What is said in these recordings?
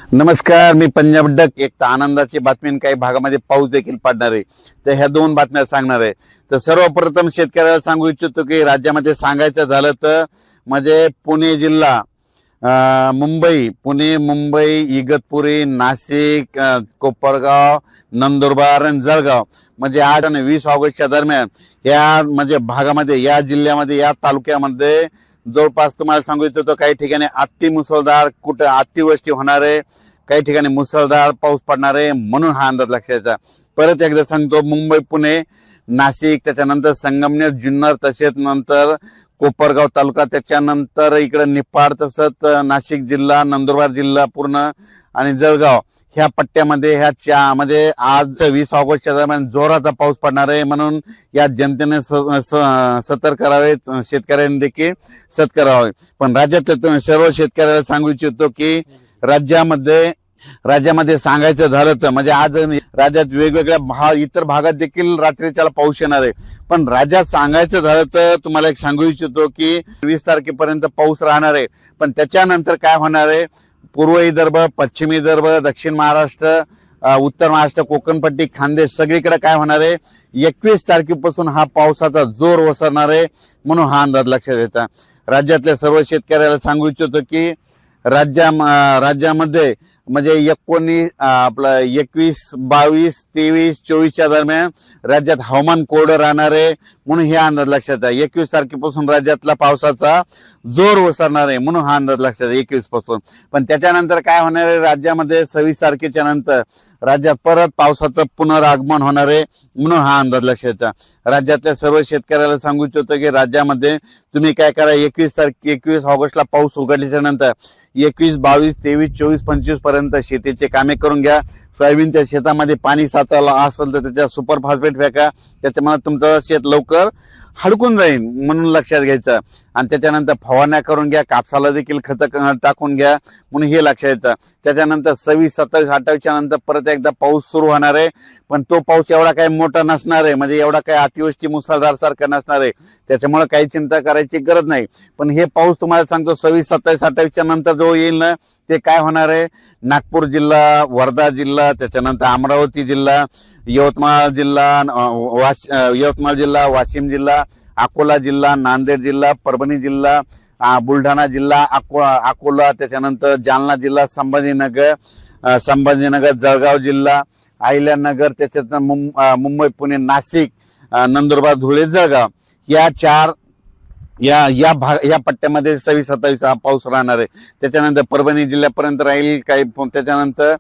नमस्कार, मी पंजाब डक. एक तर आनंदाची बातमी आणि काही भागामध्ये पाऊस देखील पडणार आहे. तर ह्या दोन बातम्या सांगणार आहे. तर सर्वप्रथम शेतकऱ्याला सांगू इच्छितो की राज्यामध्ये सांगायचं झालं तर म्हणजे पुणे जिल्हा, मुंबई, इगतपुरी, नाशिक, कोपरगाव, नंदुरबार आणि जळगाव म्हणजे आज आणि 20 ऑगस्टच्या दरम्यान या म्हणजे भागामध्ये, या जिल्ह्यामध्ये, या तालुक्यामध्ये जवळपास तुम्हाला सांगू इच्छितो काही ठिकाणी अति मुसळधार, कुठं अतिवृष्टी होणार आहे, काही ठिकाणी मुसळधार पाऊस पडणार आहे. म्हणून हा अंदाज लक्षात. परत एकदा सांगतो, मुंबई, पुणे, नाशिक, त्याच्यानंतर संगमनेर, जुन्नर, तसेच नंतर कोपरगाव तालुका, त्याच्यानंतर इकडे निफाड, तसंच नाशिक जिल्हा, नंदुरबार जिल्हा पूर्ण आणि जळगाव ह्या पट्ट्यामध्ये ह्या म्हणजे आज 20 ऑगस्टच्या दरम्यान जोराचा पाऊस पडणार आहे. म्हणून या जनतेने सतर्क करावे, शेतकऱ्यांनी देखील सतर्क करावे. पण राज्यातल्या सर्व शेतकऱ्याला सांगू इच्छितो की राज्यामध्ये सांगायचं झालं तर म्हणजे आज राज्यात वेगवेगळ्या इतर भागात देखील रात्रीच्याला पाऊस येणार आहे. पण राज्यात सांगायचं झालं तर तुम्हाला एक सांगू इच्छितो की 20 तारखेपर्यंत पाऊस राहणार आहे. पण त्याच्यानंतर काय होणार आहे, पूर्व विदर्भ, पश्चिम विदर्भ, दक्षिण महाराष्ट्र, उत्तर महाराष्ट्र, कोकणपट्टी, खानदेश सगळीकडे काय होणार आहे, 21 तारखेपासून हा पावसाचा जोर ओसरणार आहे. म्हणून हा अंदाज लक्षात घ्यायचा. राज्यातल्या सर्व शेतकऱ्याला सांगू इच्छितो की राज्यामध्ये म्हणजे 21, 22, 23, 24च्या दरम्यान राज्यात हवामान कोरडं राहणार आहे. म्हणून हे अंदाज लक्षात आहे. 21 तारखेपासून राज्यातला पावसाचा जोर ओसरणार आहे. म्हणून हा अंदाज लक्षात आहे 21 पासून. पण त्याच्यानंतर काय होणार आहे, राज्यामध्ये 26 तारखेच्या नंतर राज्यात परत पावसाचं पुनरागमन होणार आहे. म्हणून हा अंदाज लक्षात. राज्यातल्या सर्व शेतकऱ्याला सांगू इच्छितो की राज्यामध्ये तुम्ही काय करा, 21 ऑगस्टला पाऊस उघडल्याच्या नंतर 21, 22, 23, 24, 25 पर्यंत शेतीचे कामे करून घ्या. सोयाबीनच्या शेतामध्ये पाणी साचायला असेल तर त्याच्या सुपर फॉस्फेट फेका, त्याच्यामुळे तुमचं शेत लवकर हडकून जाईल. म्हणून लक्षात घ्यायचं. आणि त्याच्यानंतर फवारण्या करून घ्या, कापसाला देखील खतं टाकून घ्या. म्हणून हे लक्षात घ्यायचं. त्याच्यानंतर 26, 27, 28च्या नंतर परत एकदा पाऊस सुरू होणार आहे. पण तो पाऊस एवढा काही मोठा नसणार आहे, म्हणजे एवढा काही अतिवृष्टी मुसळधार सारखा नसणार आहे. त्याच्यामुळे काही चिंता करायची गरज नाही. पण हे पाऊस तुम्हाला सांगतो 26, 27, 28च्या नंतर जो येईल ना, ते काय होणार आहे, नागपूर जिल्हा, वर्धा जिल्हा, त्याच्यानंतर अमरावती जिल्हा, यवतमाळ जिल्हा, वाशिम जिल्हा, अकोला जिल्हा, नांदेड जिल्हा, परभणी जिल्हा, बुलढाणा जिल्हा, अकोला, त्याच्यानंतर जालना जिल्हा, संभाजीनगर, जळगाव जिल्हा, अहिल्यानगर, त्याच्यानंतर मुंबई, पुणे, नाशिक, नंदुरबार, धुळे, जळगाव या पट्ट्यामध्ये 26, 27 हा पाऊस राहणार आहे. त्याच्यानंतर परभणी जिल्ह्यापर्यंत राहील काही. त्याच्यानंतर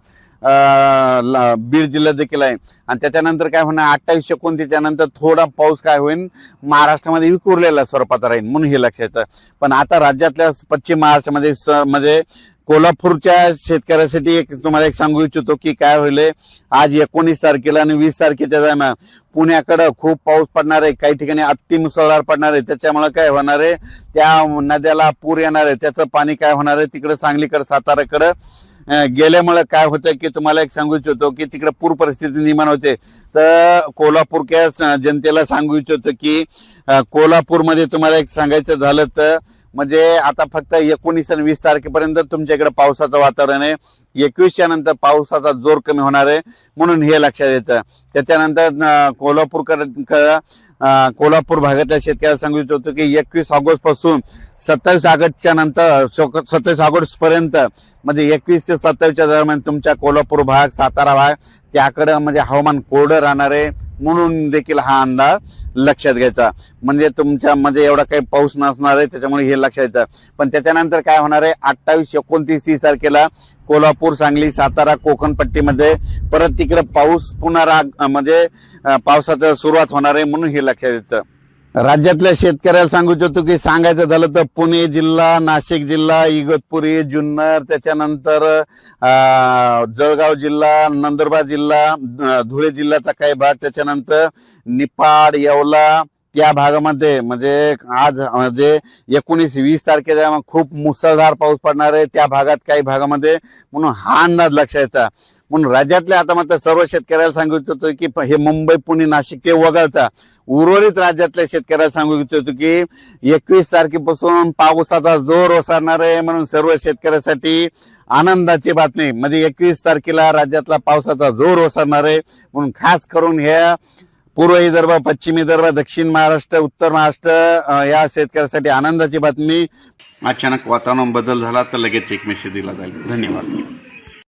बीड जिल्हा देखील आहे. आणि त्याच्यानंतर काय होणार, 28, 29च्या नंतर थोडा पाऊस काय होईल, महाराष्ट्रामध्ये विखुरलेला स्वरूपाचा राहील. म्हणून हे लक्षात. पण आता राज्यातल्या पश्चिम महाराष्ट्रामध्ये म्हणजे कोल्हापूरच्या शेतकऱ्यासाठी तुम्हाला एक सांगू इच्छितो की काय होईल, आज 19 तारखेला आणि 20 तारखेच्या दरम्यान पुण्याकडे खूप पाऊस पडणार आहे. काही ठिकाणी अति मुसळधार पडणार आहे. त्याच्यामुळे काय होणार आहे, त्या नद्याला पूर येणार आहे. त्याचं पाणी काय होणार आहे, तिकडे सांगलीकडे, साताराकडे गेल्यामुळे काय होतं की तुम्हाला एक सांगू इच्छितो की तिकडे पूर परिस्थिती निर्माण होते. तर कोल्हापूरच्या जनतेला सांगू इच्छितो की कोल्हापूरमध्ये तुम्हाला एक सांगायचं झालं तर म्हणजे आता फक्त 19 आणि 20 तारखेपर्यंत तुमच्याकडे पावसाचं वातावरण आहे. 21च्या नंतर पावसाचा जोर कमी होणार आहे. म्हणून हे लक्षात येतं. त्याच्यानंतर कोल्हापूर भागातल्या शेतकऱ्याला सांगू इच्छितो की 21 ऑगस्ट पासून 27 ऑगस्टच्या नंतर 27 ऑगस्ट पर्यंत म्हणजे 21 ते 27च्या दरम्यान तुमच्या कोल्हापूर भाग, सातारा भाग त्याकडे म्हणजे हवामान कोरडं राहणार आहे. म्हणून देखील हा अंदाज लक्षात घ्यायचा. म्हणजे तुमच्या म्हणजे एवढा काही पाऊस नसणार आहे. त्याच्यामुळे हे लक्षात येतं. पण त्याच्यानंतर काय होणार आहे, 28, 29, 30 तारखेला कोल्हापूर, सांगली, सातारा, कोकणपट्टीमध्ये परत तिकडे पाऊस म्हणजे पावसाचं सुरुवात होणार आहे. म्हणून हे लक्षात येतं. राज्यातल्या शेतकऱ्याला सांगू इच्छितो की सांगायचं झालं तर पुणे जिल्हा, नाशिक जिल्हा, इगतपुरी, जुन्नर, त्याच्यानंतर जळगाव जिल्हा, नंदुरबार जिल्हा, धुळे जिल्ह्याचा काही भाग, त्याच्यानंतर निफाड, येवला त्या भागामध्ये म्हणजे आज म्हणजे 19, 20 तारखेला खूप मुसळधार पाऊस पडणार आहे त्या भागात, काही भागामध्ये. म्हणून हा अंदाज लक्षात येतात. म्हणून राज्यातल्या आता मात्र सर्व शेतकऱ्याला सांगू इच्छितो की हे मुंबई, पुणे, नाशिक ते वगळता उर्वरित राज्यातल्या शेतकऱ्याला सांगू इच्छितो की 21 तारखेपासून पावसाचा जोर ओसरणार आहे. म्हणून सर्व शेतकऱ्यासाठी आनंदाची बातमी म्हणजे 21 तारखेला राज्यातला पावसाचा जोर ओसरणार आहे म्हणून खास करून ह्या पूर्व विदर्भ, पश्चिम विदर्भ, दक्षिण महाराष्ट्र, उत्तर महाराष्ट्र या शेतकऱ्यासाठी आनंदाची बातमी. अचानक वातावरण बदल झाला तर लगेच एक मेसेज दिला जाईल. धन्यवाद.